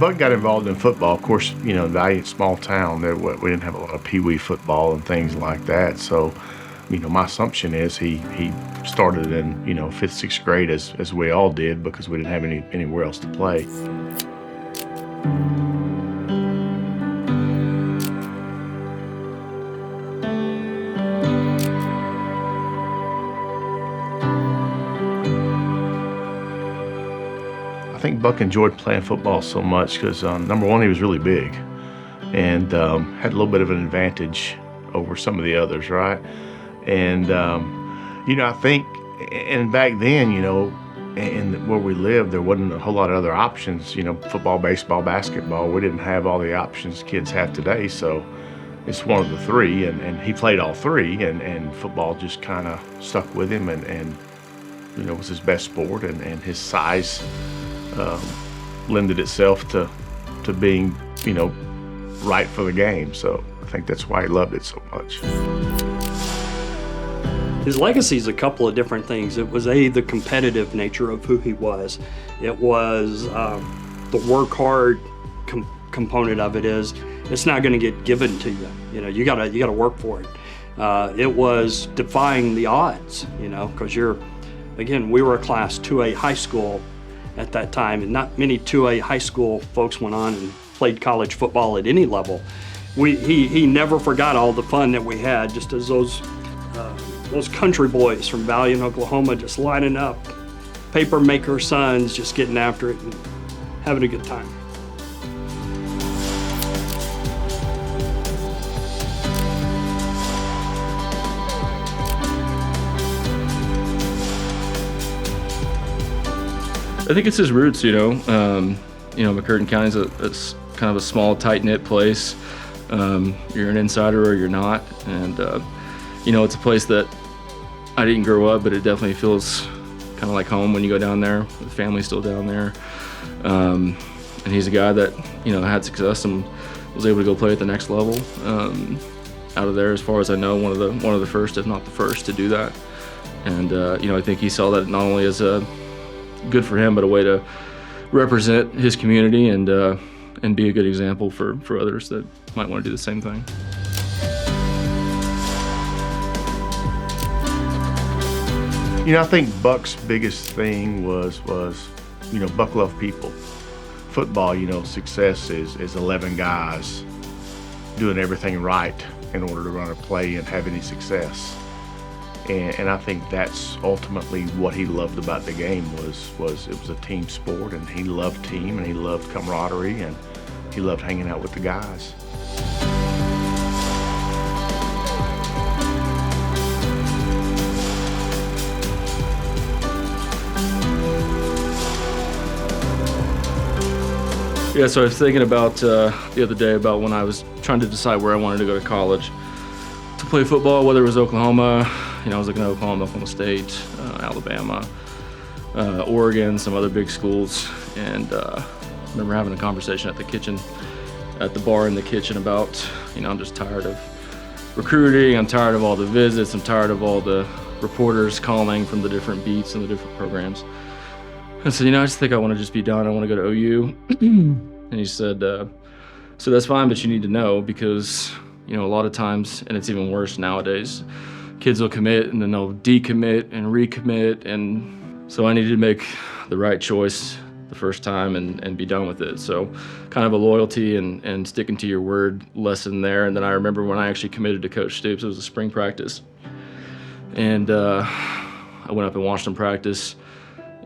Buck got involved in football. Of course, Valliant, small town, we didn't have a lot of pee-wee football and things like that. So, my assumption is he started in, fifth, sixth grade as we all did, because we didn't have anywhere else to play. I think Buck enjoyed playing football so much because, number one, he was really big and had a little bit of an advantage over some of the others, right? And, I think, and back then, and where we lived, there wasn't a whole lot of other options, football, baseball, basketball. We didn't have all the options kids have today, so it's one of the three, and he played all three, and football just kind of stuck with him, and was his best sport, and his size lended itself to being, right for the game. So I think that's why he loved it so much. His legacy is a couple of different things. It was the competitive nature of who he was. It was the work hard component of it is it's not going to get given to you. You gotta work for it. It was defying the odds. Because we were a Class 2A high school at that time, and not many 2A high school folks went on and played college football at any level. He never forgot all the fun that we had, just as those country boys from Valliant, Oklahoma, just lining up, paper maker sons, just getting after it and having a good time. I think it's his roots, McCurtain County is kind of a small, tight-knit place. You're an insider or you're not, and it's a place that I didn't grow up, but it definitely feels kind of like home when you go down there. The family's still down there, and he's a guy that had success and was able to go play at the next level. Out of there, as far as I know, one of the first, if not the first, to do that. And I think he saw that not only as a good for him, but a way to represent his community and be a good example for others that might want to do the same thing. I think Buck's biggest thing was Buck loved people. Football, success is 11 guys doing everything right in order to run a play and have any success. And I think that's ultimately what he loved about the game was it was a team sport, and he loved team, and he loved camaraderie, and he loved hanging out with the guys. Yeah, so I was thinking about the other day about when I was trying to decide where I wanted to go to college to play football, whether it was Oklahoma. I was looking at Oklahoma State, Alabama, Oregon, some other big schools, and I remember having a conversation at the bar in the kitchen about, I'm just tired of recruiting, I'm tired of all the visits, I'm tired of all the reporters calling from the different beats and the different programs. I said, I just think I want to just be done, I want to go to OU. And he said, so that's fine, but you need to know, because, a lot of times, and it's even worse nowadays, kids will commit and then they'll decommit and recommit, and so I needed to make the right choice the first time and be done with it. So kind of a loyalty and sticking to your word lesson there. And then I remember when I actually committed to Coach Stoops, it was a spring practice, and I went up and watched him practice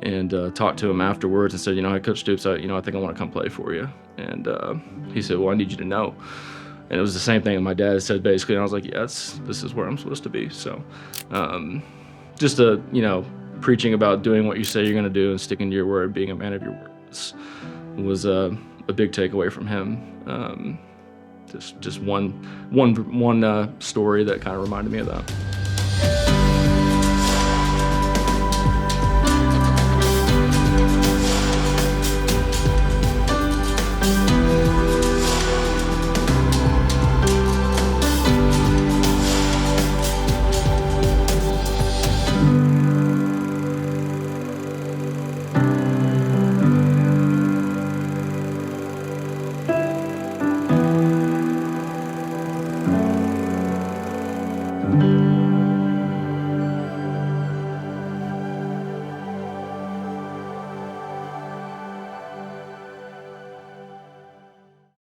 and talked to him afterwards and said, hey, Coach Stoops, I think I want to come play for you. And he said, well, I need you to know. And it was the same thing that my dad said, basically, and I was like, yeah, this is where I'm supposed to be. So just preaching about doing what you say you're going to do and sticking to your word, being a man of your words, was a big takeaway from him. Just one story that kind of reminded me of that.